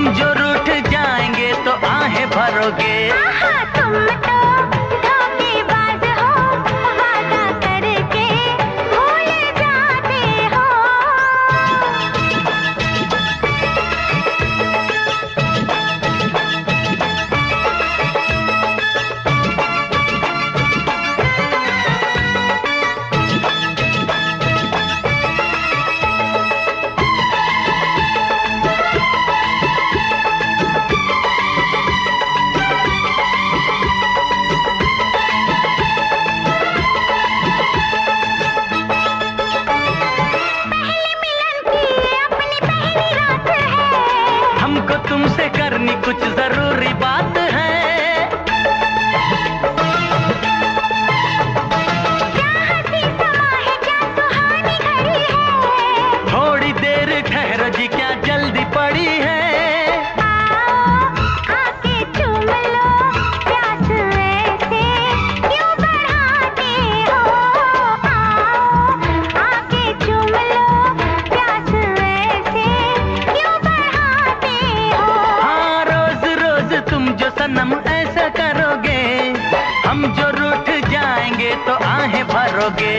हम जो रूठ जाएंगे तो आहें भरोगे। तुम तो धोखेबाज हो, वादा करके भूल जाते हो। हमको तुमसे करनी कुछ जरूरी बात है। थोड़ी देर ठहरो जी, क्या जल्दी पड़ी है। आके चूम लो, प्यास ऐसे क्यों बढ़ाते हो। आके चूम लो, प्यास ऐसे क्यों बढ़ाते हो। हाँ, रोज रोज तुम जो सनम ऐसा करोगे, हम जो रूठ जाएंगे तो आहें भरोगे।